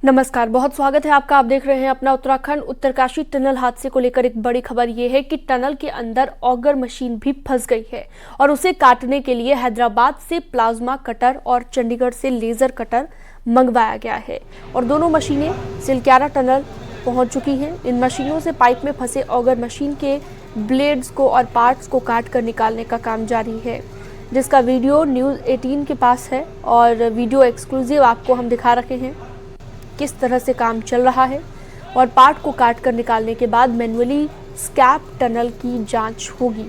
नमस्कार, बहुत स्वागत है आपका। आप देख रहे हैं अपना उत्तराखंड। उत्तरकाशी टनल हादसे को लेकर एक बड़ी खबर ये है कि टनल के अंदर ऑगर मशीन भी फंस गई है और उसे काटने के लिए हैदराबाद से प्लाज्मा कटर और चंडीगढ़ से लेजर कटर मंगवाया गया है और दोनों मशीनें सिलक्यारा टनल पहुंच चुकी हैं। इन मशीनों से पाइप में फंसे ऑगर मशीन के ब्लेड्स को और पार्ट्स को काट कर निकालने का काम जारी है, जिसका वीडियो न्यूज़ 18 के पास है और वीडियो एक्सक्लूसिव आपको हम दिखा रहे हैं किस तरह से काम चल रहा है। और पार्ट को काट कर निकालने के बाद मैन्युअली स्कैप टनल की जांच होगी।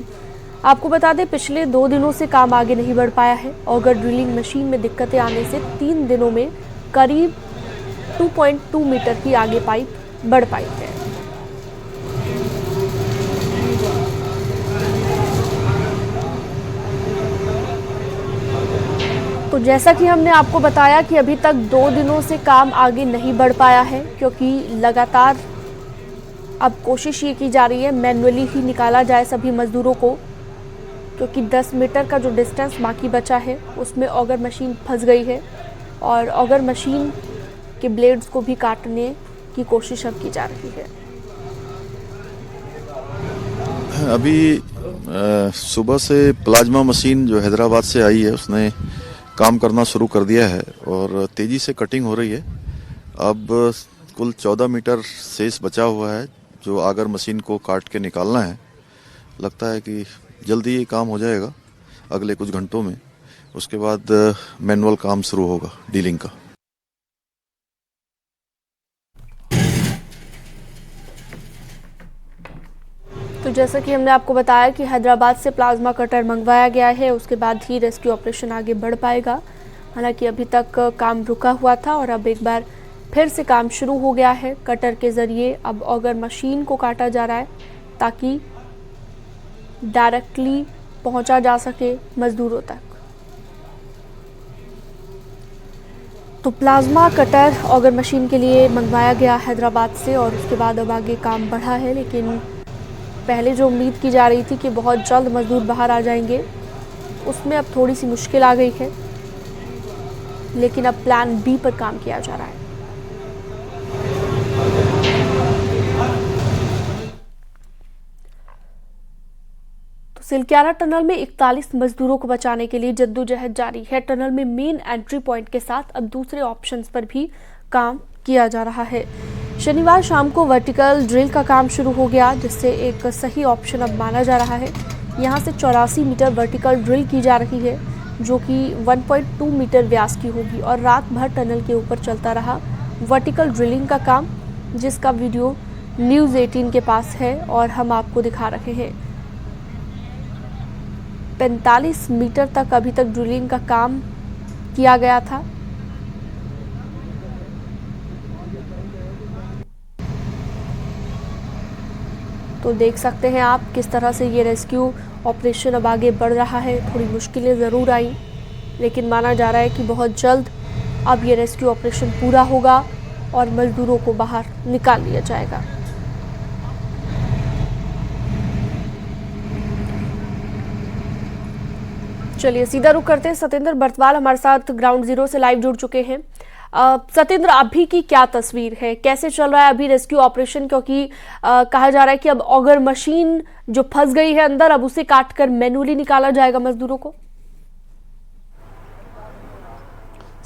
आपको बता दें, पिछले 2 दिनों से काम आगे नहीं बढ़ पाया है। ऑगर ड्रिलिंग मशीन में दिक्कतें आने से 3 दिनों में करीब 2.2 मीटर की आगे पाइप बढ़ पाई है। तो जैसा कि हमने आपको बताया कि अभी तक 2 दिनों से काम आगे नहीं बढ़ पाया है, क्योंकि लगातार अब कोशिश ये की जा रही है मैन्युअली ही निकाला जाए सभी मजदूरों को, क्योंकि 10 मीटर का जो डिस्टेंस बाकी बचा है उसमें ऑगर मशीन फंस गई है और ऑगर मशीन के ब्लेड्स को भी काटने की कोशिश अब की जा रही है। अभी सुबह से प्लाज्मा मशीन जो हैदराबाद से आई है उसने काम करना शुरू कर दिया है और तेज़ी से कटिंग हो रही है। अब कुल 14 मीटर शेष बचा हुआ है जो आगर मशीन को काट के निकालना है। लगता है कि जल्दी ये काम हो जाएगा अगले कुछ घंटों में। उसके बाद मैनुअल काम शुरू होगा डीलिंग का। तो जैसा कि हमने आपको बताया कि हैदराबाद से प्लाज्मा कटर मंगवाया गया है, उसके बाद ही रेस्क्यू ऑपरेशन आगे बढ़ पाएगा। हालांकि अभी तक काम रुका हुआ था और अब एक बार फिर से काम शुरू हो गया है। कटर के ज़रिए अब ऑगर मशीन को काटा जा रहा है ताकि डायरेक्टली पहुंचा जा सके मजदूरों तक। तो प्लाज्मा कटर ऑगर मशीन के लिए मंगवाया गया हैदराबाद से और उसके बाद अब आगे काम बढ़ा है, लेकिन पहले जो उम्मीद की जा रही थी कि बहुत जल्द मजदूर बाहर आ जाएंगे, उसमें अब थोड़ी सी मुश्किल आ गई है, लेकिन अब प्लान बी पर काम किया जा रहा है। तो सिलक्यारा टनल में 41 मजदूरों को बचाने के लिए जद्दोजहद जारी है। टनल में मेन एंट्री पॉइंट के साथ अब दूसरे ऑप्शंस पर भी काम किया जा रहा है। शनिवार शाम को वर्टिकल ड्रिल का काम शुरू हो गया, जिससे एक सही ऑप्शन अब माना जा रहा है। यहां से 84 मीटर वर्टिकल ड्रिल की जा रही है, जो कि 1.2 मीटर व्यास की होगी और रात भर टनल के ऊपर चलता रहा वर्टिकल ड्रिलिंग का काम, जिसका वीडियो न्यूज़ 18 के पास है और हम आपको दिखा रहे हैं। 45 मीटर तक अभी तक ड्रिलिंग का काम किया गया था। तो देख सकते हैं आप किस तरह से ये रेस्क्यू ऑपरेशन अब आगे बढ़ रहा है। थोड़ी मुश्किलें ज़रूर आई, लेकिन माना जा रहा है कि बहुत जल्द अब ये रेस्क्यू ऑपरेशन पूरा होगा और मजदूरों को बाहर निकाल लिया जाएगा। चलिए सीधा रुख करते हैं। सतेंद्र बर्तवाल हमारे साथ ग्राउंड जीरो से लाइव जुड़ चुके हैं। सतेंद्र, अभी की क्या तस्वीर है, कैसे चल रहा है अभी रेस्क्यू ऑपरेशन? क्योंकि कहा जा रहा है कि अब ऑगर मशीन जो फंस गई है अंदर, अब उसे काटकर मैन्युअली निकाला जाएगा मजदूरों को।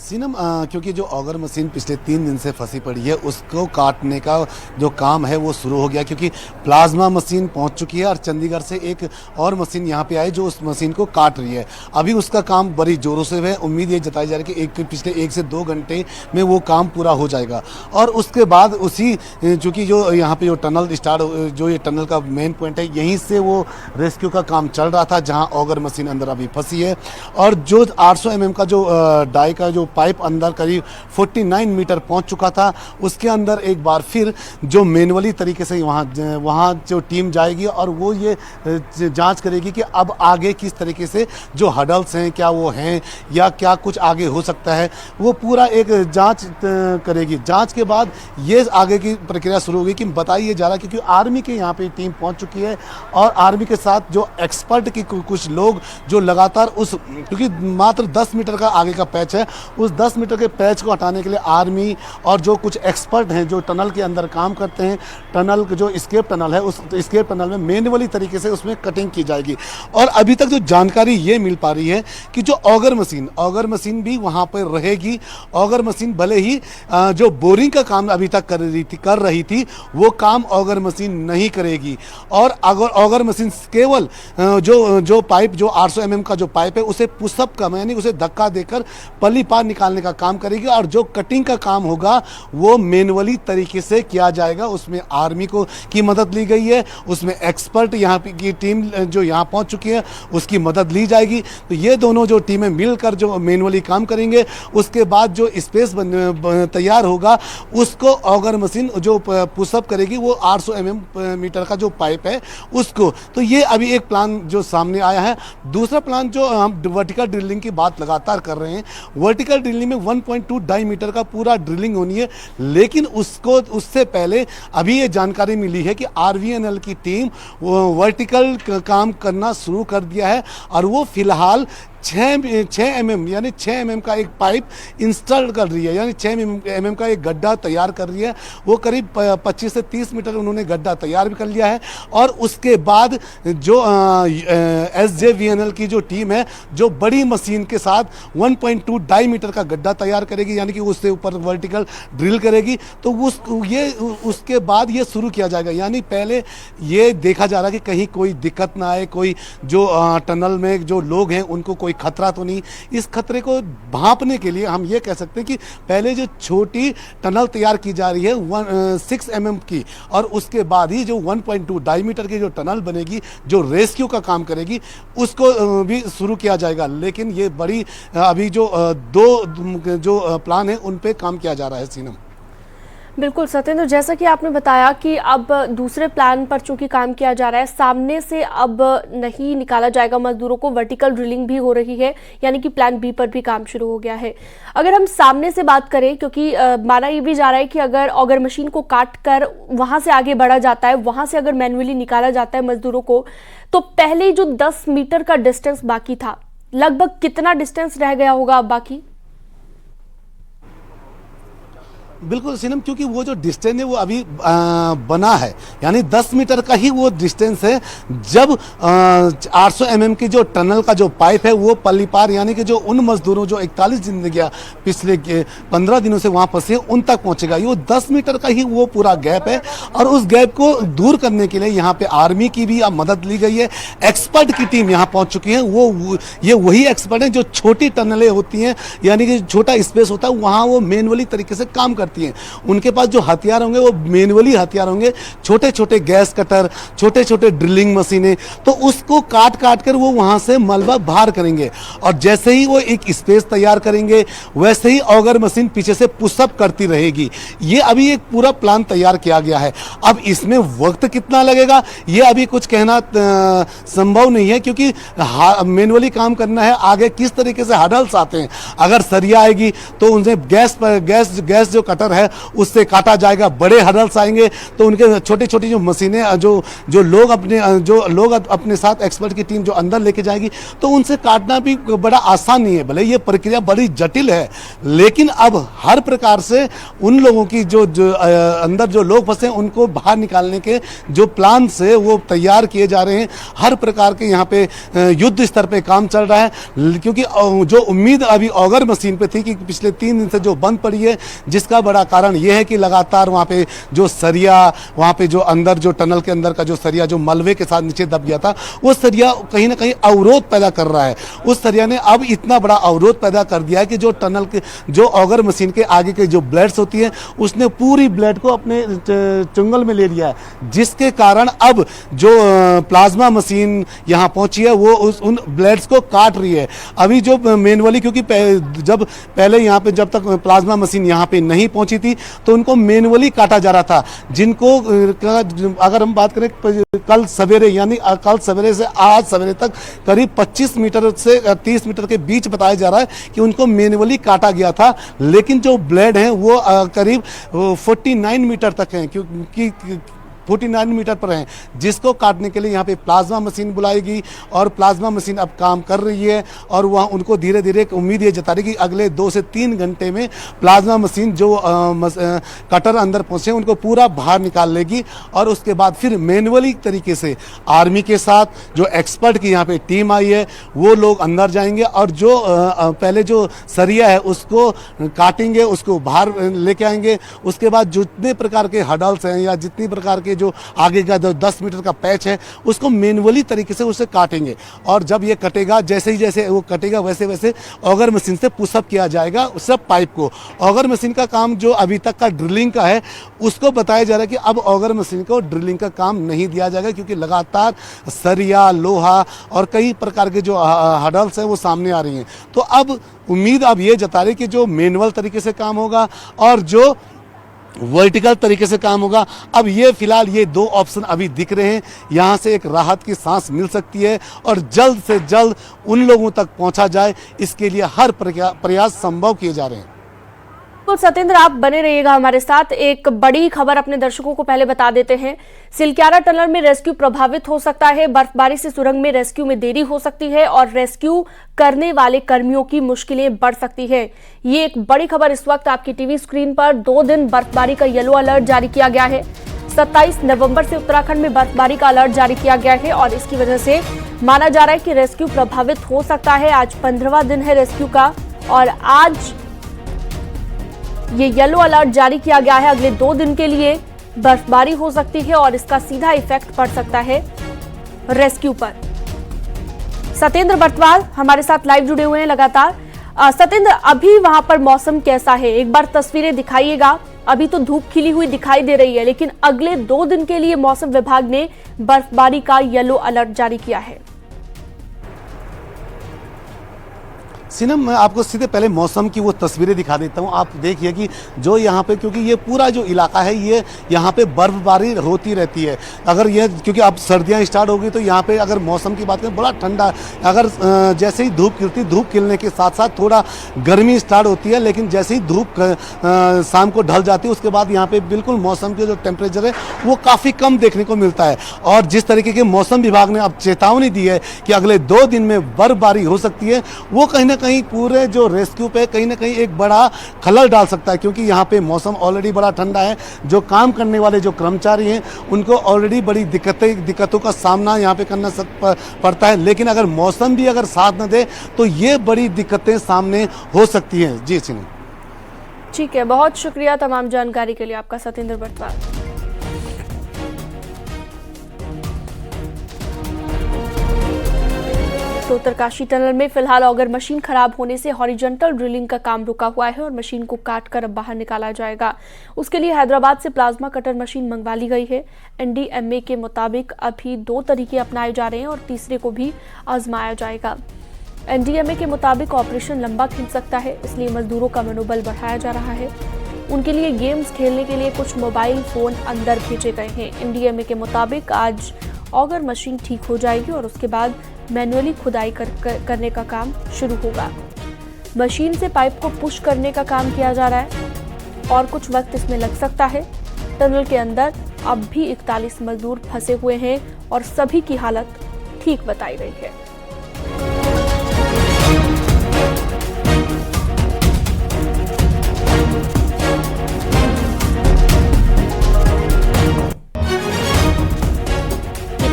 सीनम, क्योंकि जो ऑगर मशीन पिछले 3 दिन से फंसी पड़ी है उसको काटने का जो काम है वो शुरू हो गया, क्योंकि प्लाज्मा मशीन पहुंच चुकी है और चंडीगढ़ से एक और मशीन यहां पे आई जो उस मशीन को काट रही है। अभी उसका काम बड़ी जोरों से है। उम्मीद ये जताई जा रही है कि पिछले 1 से 2 घंटे में वो काम पूरा हो जाएगा और उसके बाद उसी चूँकि जो यहाँ पे जो टनल स्टार्ट, जो ये टनल का मेन पॉइंट है, यहीं से वो रेस्क्यू का काम चल रहा था जहाँ ऑगर मशीन अंदर अभी फंसी है। और जो 800 mm का जो डाई का जो पाइप अंदर करीब 49 मीटर पहुंच चुका था, उसके अंदर एक बार फिर जो मैनुअली तरीके से वहां जो टीम जाएगी और वो ये जांच करेगी कि अब आगे किस तरीके से जो हडल्स हैं क्या वो हैं या क्या कुछ आगे हो सकता है, वो पूरा एक जांच करेगी। जांच के बाद ये आगे की प्रक्रिया शुरू होगी कि बताइए जा रहा, क्योंकि आर्मी के यहाँ पे टीम पहुँच चुकी है और आर्मी के साथ जो एक्सपर्ट की कुछ लोग जो लगातार उस, क्योंकि मात्र 10 मीटर का आगे का पैच है, उस 10 मीटर के पैच को हटाने के लिए आर्मी और जो कुछ एक्सपर्ट हैं जो टनल के अंदर काम करते हैं, टनल जो स्केप टनल है उस स्केप टनल में मैन्युअली तरीके से उसमें कटिंग की जाएगी। और अभी तक जो जानकारी ये मिल पा रही है कि जो ऑगर मशीन भी वहाँ पर रहेगी। ऑगर मशीन भले ही जो बोरिंग का काम अभी तक कर रही थी वो काम ऑगर मशीन नहीं करेगी। और अगर ऑगर मशीन केवल जो पाइप जो 800 mm का जो पाइप है उसे पुशअप का यानी उसे धक्का देकर पल्ली पार निकालने का काम करेगी। और जो कटिंग का काम होगा वो मैन्युअली तरीके से किया जाएगा। उसमें आर्मी की मदद ली गई है, उसमें एक्सपर्ट यहाँ की टीम जो यहाँ पहुँच चुकी है उसकी मदद ली जाएगी। तो ये दोनों जो टीमें मिलकर जो मैन्युअली काम करेंगे, उसके बाद जो स्पेस तैयार होगा उसको ऑगर मशीन जो पुशअप करेगी वो 800 मीटर का जो पाइप है उसको। तो ये अभी एक प्लान जो सामने आया है। दूसरा प्लान जो हम वर्टिकल ड्रिलिंग की बात लगातार कर रहे हैं, वर्टिकल ड्रिलिंग में 1.2 डायमीटर का पूरा ड्रिलिंग होनी है। लेकिन उससे पहले अभी ये जानकारी मिली है कि आरवीएनएल की टीम वर्टिकल काम करना शुरू कर दिया है और वो फिलहाल 6 mm यानी 6 mm का एक पाइप इंस्टॉल कर रही है, यानी 6 mm का एक गड्ढा तैयार कर रही है। वो करीब 25 से 30 मीटर उन्होंने गड्ढा तैयार भी कर लिया है। और उसके बाद जो SJVNL की जो टीम है जो बड़ी मशीन के साथ 1.2 डायमीटर का गड्ढा तैयार करेगी, यानी कि उससे ऊपर वर्टिकल ड्रिल करेगी। तो उसके बाद ये शुरू किया जाएगा। यानी पहले ये देखा जा रहा है कि कहीं कोई दिक्कत ना आए, कोई जो टनल में जो लोग हैं उनको कोई खतरा तो नहीं। इस खतरे को भांपने के लिए हम ये कह सकते हैं कि पहले जो छोटी टनल तैयार की जा रही है 6 mm की, और उसके बाद ही जो 1.2 डायमीटर की जो टनल बनेगी जो रेस्क्यू का काम करेगी उसको भी शुरू किया जाएगा। लेकिन ये बड़ी अभी जो दो जो प्लान है उन पे काम किया जा रहा है। सीनम बिल्कुल सत्येंद्र, जैसा कि आपने बताया कि अब दूसरे प्लान पर चूंकि काम किया जा रहा है, सामने से अब नहीं निकाला जाएगा मजदूरों को, वर्टिकल ड्रिलिंग भी हो रही है, यानी कि प्लान बी पर भी काम शुरू हो गया है। अगर हम सामने से बात करें, क्योंकि माना ये भी जा रहा है कि अगर ऑगर मशीन को काट कर वहां से आगे बढ़ा जाता है, वहां से अगर मैन्युअली निकाला जाता है मजदूरों को, तो पहले जो 10 मीटर का डिस्टेंस बाकी था, लगभग कितना डिस्टेंस रह गया होगा अब बाकी? बिल्कुल सीनम, क्योंकि वो जो डिस्टेंस है वो अभी बना है, यानी 10 मीटर का ही वो डिस्टेंस है। जब 800 mm की जो टनल का जो पाइप है वो पल्ली पार, यानी कि जो उन मजदूरों जो 41 जिंदगियां पिछले 15 दिनों से वहां फंसे उन तक पहुंचेगा। ये 10 मीटर का ही वो पूरा गैप है। और उस गैप को दूर करने के लिए यहाँ पे आर्मी की भी मदद ली गई है। एक्सपर्ट की टीम यहाँ पहुंच चुकी है। ये वही एक्सपर्ट है जो छोटी टनलें होती हैं, यानी कि छोटा स्पेस होता है, वहाँ वो मैनुअली तरीके से काम करती हैं। उनके पास जो हथियार होंगे वो मैनुअली हथियार होंगे, छोटे छोटे गैस कटर, छोटे छोटे ड्रिलिंग मशीनें। तो उसको काट काट कर वो वहां से मलबा बाहर करेंगे। और जैसे ही वो एक स्पेस तैयार करेंगे वैसे ही ऑगर मशीन पीछे से पुशअप करती रहेगी। ये अभी एक पूरा प्लान तैयार किया गया है। अब इसमें वक्त कितना लगेगा ये अभी कुछ कहना संभव नहीं है, क्योंकि मैनुअली काम करना है। आगे किस तरीके से हडल्स आते हैं, अगर सरिया आएगी तो उनसे गैस जो कटर है उससे काटा जाएगा। बड़े हडल्स आएंगे तो उनके छोटी छोटी जो मशीनें जो लोग अपने साथ एक्सपर्ट की टीम जो अंदर लेके जाएगी, तो उनसे काटना भी बड़ा आसान नहीं है। भले ये प्रक्रिया बड़ी जटिल है, लेकिन अब हर प्रकार से उन लोगों की जो अंदर जो लोग फंसे उनको बाहर निकालने के जो प्लान से वो तैयार किए जा रहे हैं। हर प्रकार के यहाँ पे युद्ध स्तर पे काम चल रहा है, क्योंकि जो उम्मीद अभी ऑगर मशीन पे थी कि पिछले 3 दिन से जो बंद पड़ी है, जिसका बड़ा कारण यह है कि लगातार वहाँ पे जो सरिया, वहाँ पे जो अंदर जो टनल के अंदर का जो सरिया जो मलबे के साथ नीचे दब गया था, वो सरिया कहीं ना कहीं अवरोध पैदा कर रहा है। उस सरिया ने अब इतना बड़ा अवरोध पैदा कर दिया है कि जो टनल के जो ऑगर मशीन के आगे के जो ब्लेड्स होती है उसने पूरी ब्लेड को अपने चुंगल में ले लिया है, जिसके कारण अब जो प्लाज्मा मशीन यहाँ पहुंची है वो उन ब्लेड्स को काट रही है। अभी जो मैनुअली, क्योंकि जब पहले यहाँ पे जब तक प्लाज्मा मशीन यहाँ पे नहीं पहुंची थी तो उनको मैनुअली काटा जा रहा था, जिनको अगर हम बात करें कल सवेरे, यानी कल सवेरे से आज सवेरे तक करीब 25 मीटर से 30 मीटर के बीच बताया जा रहा है कि उनको मैनुअली काटा गया था। लेकिन जो ब्लेड हैं वो करीब 49 मीटर तक हैं, क्योंकि 49 मीटर पर हैं, जिसको काटने के लिए यहाँ पे प्लाज्मा मशीन बुलाएगी और प्लाज्मा मशीन अब काम कर रही है और वहाँ उनको धीरे धीरे उम्मीद ये जता रही कि अगले 2 से 3 घंटे में प्लाज्मा मशीन जो कटर अंदर पहुँचे उनको पूरा बाहर निकाल लेगी और उसके बाद फिर मैनुअली तरीके से आर्मी के साथ जो एक्सपर्ट की यहाँ पे टीम आई है वो लोग अंदर जाएंगे और जो पहले जो सरिया है उसको काटेंगे, उसको बाहर लेके आएंगे। उसके बाद जितने प्रकार के हडल्स हैं या जितनी प्रकार के जो आगे का 10 मीटर का पैच है उसको मैनुअली तरीके से उसे काटेंगे और जब ये कटेगा जैसे ही जैसे वो कटेगा वैसे वैसे ऑगर मशीन से पुशअप किया जाएगा उस सब पाइप को। ऑगर मशीन का काम जो अभी तक का ड्रिलिंग का है उसको बताया जा रहा है कि अब ऑगर मशीन को ड्रिलिंग का काम नहीं दिया जाएगा क्योंकि लगातार सरिया, लोहा और कई प्रकार के जो हडल्स हैं वो सामने आ रही हैं। तो अब उम्मीद अब ये जता रही कि जो मैनुअल तरीके से काम होगा और जो वर्टिकल तरीके से काम होगा। अब ये फिलहाल ये 2 ऑप्शन अभी दिख रहे हैं, यहाँ से एक राहत की सांस मिल सकती है और जल्द से जल्द उन लोगों तक पहुँचा जाए इसके लिए हर प्रयास संभव किए जा रहे हैं। तो सतेंद्र, आप बने रहिएगा हमारे साथ। एक बड़ी खबर अपने दर्शकों को पहले बता देते हैं। सिलक्यारा टनल में रेस्क्यू प्रभावित हो सकता है, बर्फबारी से सुरंग में रेस्क्यू में देरी हो सकती है और रेस्क्यू करने वाले कर्मियों की मुश्किलें बढ़ सकती है। ये एक बड़ी खबर इस वक्त आपकी टीवी स्क्रीन पर। 2 दिन बर्फबारी का येलो अलर्ट जारी किया गया है। 27 नवंबर से उत्तराखंड में बर्फबारी का अलर्ट जारी किया गया है और इसकी वजह से माना जा रहा है कि रेस्क्यू प्रभावित हो सकता है। आज 15वां दिन है रेस्क्यू का और आज ये येलो अलर्ट जारी किया गया है। अगले 2 दिन के लिए बर्फबारी हो सकती है और इसका सीधा इफेक्ट पड़ सकता है रेस्क्यू पर। सतेंद्र बर्तवाल हमारे साथ लाइव जुड़े हुए हैं लगातार। सतेंद्र, अभी वहां पर मौसम कैसा है? एक बार तस्वीरें दिखाइएगा। अभी तो धूप खिली हुई दिखाई दे रही है, लेकिन अगले 2 दिन के लिए मौसम विभाग ने बर्फबारी का येलो अलर्ट जारी किया है। सीनम, मैं आपको सीधे पहले मौसम की वो तस्वीरें दिखा देता हूँ। आप देखिए कि जो यहाँ पे, क्योंकि ये पूरा जो इलाका है ये यहाँ पे बर्फबारी होती रहती है। अगर ये क्योंकि अब सर्दियाँ स्टार्ट होगी तो यहाँ पे अगर मौसम की बात करें बड़ा ठंडा, अगर जैसे ही धूप खिलती, धूप खिलने के साथ साथ थोड़ा गर्मी स्टार्ट होती है, लेकिन जैसे ही धूप शाम को ढल जाती है उसके बाद यहाँ पे बिल्कुल मौसम के जो टेम्परेचर है वो काफ़ी कम देखने को मिलता है। और जिस तरीके के मौसम विभाग ने अब चेतावनी दी है कि अगले 2 दिन में बर्फबारी हो सकती है, वो कहीं ना कहीं पूरे जो रेस्क्यू पे कहीं ना कहीं एक बड़ा खलल डाल सकता है, क्योंकि यहाँ पे मौसम ऑलरेडी बड़ा ठंडा है। जो काम करने वाले जो कर्मचारी हैं उनको ऑलरेडी बड़ी दिक्कतों का सामना यहाँ पे करना पड़ता है, लेकिन अगर मौसम भी अगर साथ न दे तो ये बड़ी दिक्कतें सामने हो सकती हैं। जी सिंह, ठीक है, बहुत शुक्रिया तमाम जानकारी के लिए आपका सतेंद्र बर्तवाल। तो उत्तरकाशी टनल में फिलहाल ऑगर मशीन खराब होने से हॉरिजॉन्टल ड्रिलिंग का काम रुका हुआ है और मशीन को काटकर अब बाहर निकाला जाएगा। उसके लिए हैदराबाद से प्लाज्मा कटर मशीन मंगवा ली गई है। एनडीएमए के मुताबिक अभी 2 तरीके अपनाए जा रहे हैं और तीसरे को भी आजमाया जाएगा। एनडीएमए के मुताबिक ऑपरेशन लंबा खिंच सकता है, इसलिए मजदूरों का मनोबल बढ़ाया जा रहा है। उनके लिए गेम्स खेलने के लिए कुछ मोबाइल फोन अंदर भेजे गए हैं। एनडीएमए के मुताबिक आज ऑगर मशीन ठीक हो जाएगी और उसके बाद मैनुअली खुदाई करने का काम शुरू होगा। मशीन से पाइप को पुश करने का काम किया जा रहा है और कुछ वक्त इसमें लग सकता है। टनल के अंदर अब भी 41 मजदूर फंसे हुए हैं और सभी की हालत ठीक बताई गई है।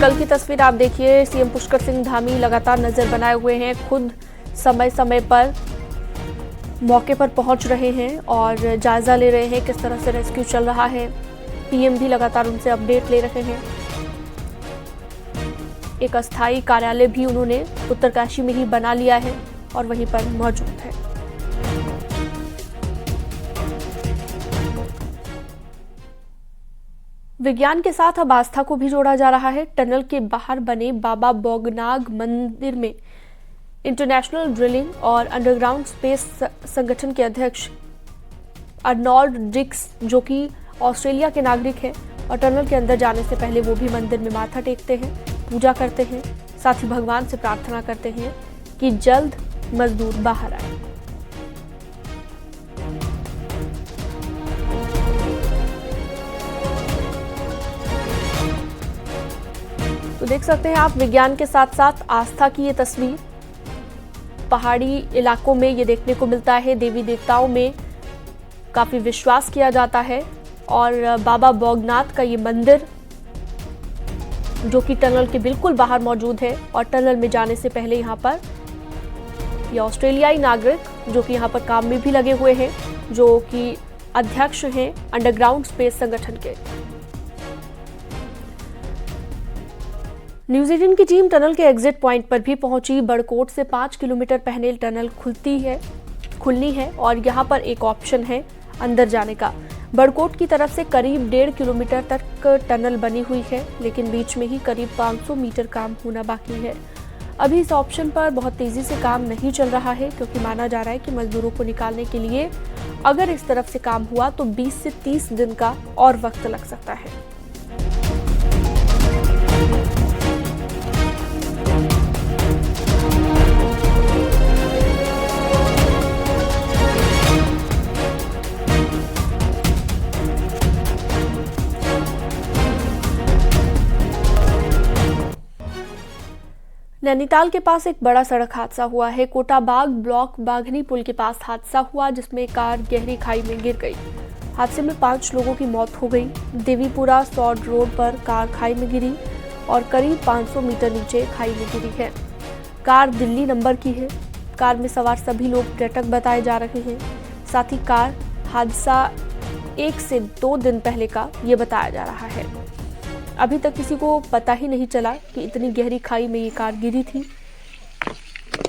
कल की तस्वीर आप देखिए। सीएम पुष्कर सिंह धामी लगातार नजर बनाए हुए हैं, खुद समय समय पर मौके पर पहुंच रहे हैं और जायजा ले रहे हैं किस तरह से रेस्क्यू चल रहा है। पीएम भी लगातार उनसे अपडेट ले रहे हैं। एक अस्थायी कार्यालय भी उन्होंने उत्तरकाशी में ही बना लिया है और वहीं पर मौजूद है। विज्ञान के साथ अब आस्था को भी जोड़ा जा रहा है। टनल के बाहर बने बाबा बोगनाग मंदिर में इंटरनेशनल ड्रिलिंग और अंडरग्राउंड स्पेस संगठन के अध्यक्ष अर्नोल्ड डिक्स, जो कि ऑस्ट्रेलिया के नागरिक हैं और टनल के अंदर जाने से पहले वो भी मंदिर में माथा टेकते हैं, पूजा करते हैं, साथ ही भगवान से प्रार्थना करते हैं कि जल्द मजदूर बाहर आए। देख सकते हैं आप विज्ञान के साथ साथ आस्था की ये तस्वीर। पहाड़ी इलाकों में ये देखने को मिलता है, देवी देवताओं में काफी विश्वास किया जाता है और बाबा बौगनाथ का ये मंदिर जो कि टनल के बिल्कुल बाहर मौजूद है और टनल में जाने से पहले यहाँ पर ये ऑस्ट्रेलियाई नागरिक जो कि यहाँ पर काम में भी लगे हुए हैं, जो कि अध्यक्ष हैं अंडरग्राउंड स्पेस संगठन के। न्यूजीलैंड की टीम टनल के एग्जिट पॉइंट पर भी पहुंची। बड़कोट से 5 किलोमीटर पहले टनल खुलनी है और यहाँ पर एक ऑप्शन है अंदर जाने का। बड़कोट की तरफ से करीब 1.5 किलोमीटर तक टनल बनी हुई है, लेकिन बीच में ही करीब 500 मीटर काम होना बाकी है। अभी इस ऑप्शन पर बहुत तेजी से काम नहीं चल रहा है, क्योंकि माना जा रहा है कि मजदूरों को निकालने के लिए अगर इस तरफ से काम हुआ तो 20 से 30 दिन का और वक्त लग सकता है। नैनीताल के पास एक बड़ा सड़क हादसा हुआ है। कोटाबाग ब्लॉक बाघनी पुल के पास हादसा हुआ, जिसमें कार गहरी खाई में गिर गई। हादसे में 5 लोगों की मौत हो गई। देवीपुरा सौड रोड पर कार खाई में गिरी और करीब 500 मीटर नीचे खाई में गिरी है। कार दिल्ली नंबर की है। कार में सवार सभी लोग पर्यटक बताए जा रहे हैं। साथ ही कार हादसा 1 से 2 दिन पहले का ये बताया जा रहा है। अभी तक किसी को पता ही नहीं चला कि इतनी गहरी खाई में ये कार गिरी थी।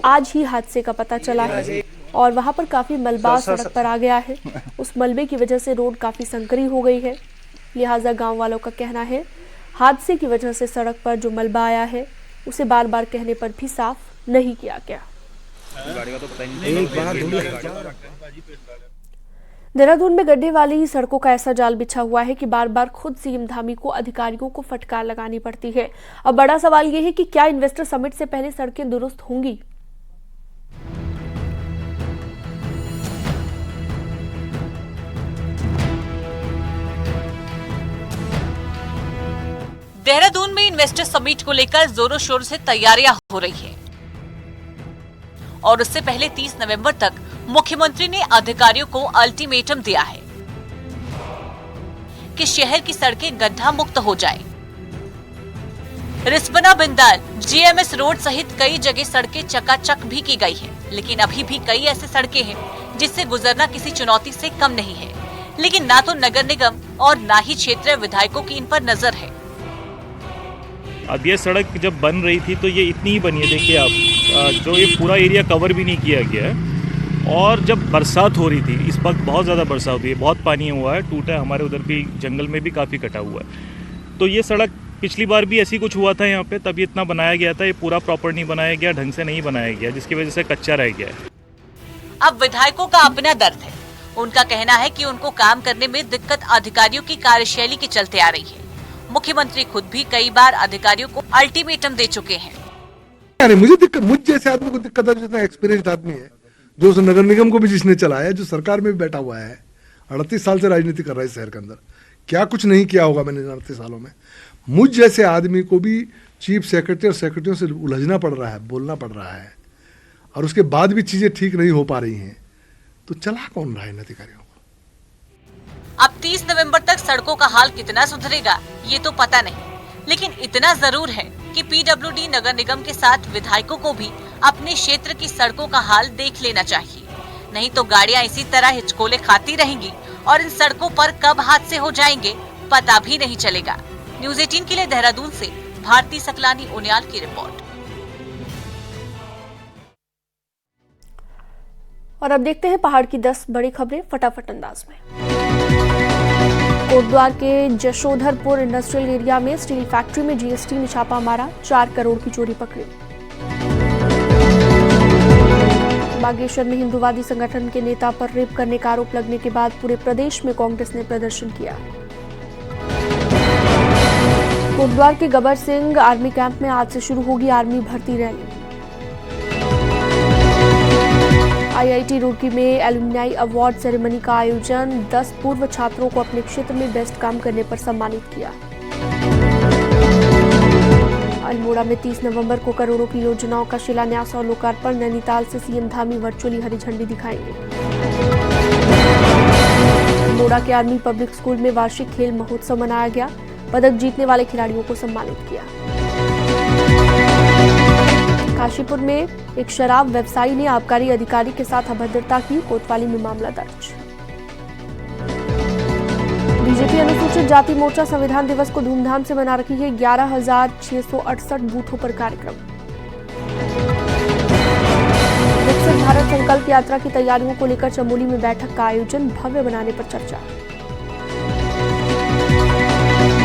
आज ही हादसे का पता चला है और वहां पर काफी मलबा सड़क पर आ गया है। उस मलबे की वजह से रोड काफी संकरी हो गई है। लिहाजा गांव वालों का कहना है हादसे की वजह से सड़क पर जो मलबा आया है उसे बार बार कहने पर भी साफ नहीं किया गया। देहरादून में गड्ढे वाली सड़कों का ऐसा जाल बिछा हुआ है कि बार बार खुद सीएम धामी को अधिकारियों को फटकार लगानी पड़ती है। अब बड़ा सवाल यह है कि क्या इन्वेस्टर समिट से पहले सड़कें दुरुस्त होंगी? देहरादून में इन्वेस्टर समिट को लेकर जोरों शोरों से तैयारियां हो रही है और उससे पहले 30 नवंबर तक मुख्यमंत्री ने अधिकारियों को अल्टीमेटम दिया है कि शहर की सड़कें गड्ढा मुक्त हो जाए। रिस्पना बिंदाल, जीएमएस रोड सहित कई जगह सड़कें चकाचक भी की गई है, लेकिन अभी भी कई ऐसे सड़कें हैं जिससे गुजरना किसी चुनौती से कम नहीं है। लेकिन ना तो नगर निगम और ना ही क्षेत्रीय विधायकों की इन पर नजर है। अब ये सड़क जब बन रही थी तो ये इतनी ही बनी है, देखिए आप, जो ये पूरा एरिया कवर भी नहीं किया गया है। और जब बरसात हो रही थी, इस वक्त बहुत ज़्यादा बरसात हुई है, बहुत पानी हुआ है, टूटा है, हमारे उधर भी जंगल में भी काफ़ी कटा हुआ है। तो ये सड़क पिछली बार भी ऐसी कुछ हुआ था यहाँ पे, तब ये इतना बनाया गया था, ये पूरा प्रॉपर नहीं बनाया गया, ढंग से नहीं बनाया गया, जिसकी वजह से कच्चा रह गया है। अब विधायकों का अपना दर्द है। उनका कहना है कि उनको काम करने में दिक्कत अधिकारियों की कार्यशैली के चलते आ रही है। मुख्यमंत्री खुद भी कई बार अधिकारियों को अल्टीमेटम दे चुके हैं। अरे मुझे जैसे आदमी को दिक्कत है, जितना एक्सपीरियंस्ड आदमी है, जो उस नगर निगम को भी जिसने चलाया, जो सरकार में भी बैठा हुआ है, 38 साल से राजनीति कर रहा है इस शहर के अंदर, क्या कुछ नहीं किया होगा मैंने 38 सालों में। मुझ जैसे आदमी को भी चीफ सेक्रेटरी और सेक्रेटरियों से उलझना पड़ रहा है, बोलना पड़ रहा है, और उसके बाद भी चीजें ठीक नहीं हो पा रही हैं, तो चला कौन रहा है इन अधिकारियों को? अब 30 नवंबर तक सड़कों का हाल कितना सुधरेगा ये तो पता नहीं, लेकिन इतना जरूर है कि पीडब्ल्यूडी नगर निगम के साथ विधायकों को भी अपने क्षेत्र की सड़कों का हाल देख लेना चाहिए। नहीं तो गाड़ियां इसी तरह हिचकोले खाती रहेंगी और इन सड़कों पर कब हादसे हो जाएंगे पता भी नहीं चलेगा। न्यूज़ 18 के लिए देहरादून से भारती सकलानी उनियाल की रिपोर्ट। और अब देखते हैं पहाड़ की 10 बड़ी खबरें फटाफट अंदाज में। कोटद्वार के जशोधरपुर इंडस्ट्रियल एरिया में स्टील फैक्ट्री में जीएसटी ने छापा मारा, 4 करोड़ की चोरी पकड़ी। बागेश्वर में हिंदूवादी संगठन के नेता पर रेप करने का आरोप लगने के बाद पूरे प्रदेश में कांग्रेस ने प्रदर्शन किया। कोटद्वार के गबर सिंह आर्मी कैंप में आज से शुरू होगी आर्मी भर्ती रैली। आईआईटी रुड़की में एलुमनाई अवार्ड सेरेमनी का आयोजन, 10 पूर्व छात्रों को अपने क्षेत्र में बेस्ट काम करने पर सम्मानित किया। अल्मोड़ा में 30 नवंबर को करोड़ों की योजनाओं का शिलान्यास और लोकार्पण। नैनीताल से सीएम धामी वर्चुअली हरी झंडी दिखाएंगे। अल्मोड़ा के आर्मी पब्लिक स्कूल में वार्षिक खेल महोत्सव मनाया गया। पदक जीतने वाले खिलाड़ियों को सम्मानित किया। काशीपुर में एक शराब व्यवसायी ने आबकारी अधिकारी के साथ अभद्रता की। कोतवाली में मामला दर्ज। बीजेपी अनुसूचित जाति मोर्चा संविधान दिवस को धूमधाम से मना रही है। 11,668 बूथों पर कार्यक्रम। विकसित भारत संकल्प यात्रा की तैयारियों को लेकर चमोली में बैठक का आयोजन। भव्य बनाने पर चर्चा।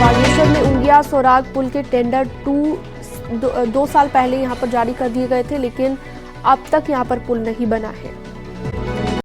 बागेश्वर में उंगिया सौराग पुल के टेंडर 2 साल पहले यहां पर जारी कर दिए गए थे, लेकिन अब तक यहां पर पुल नहीं बना है।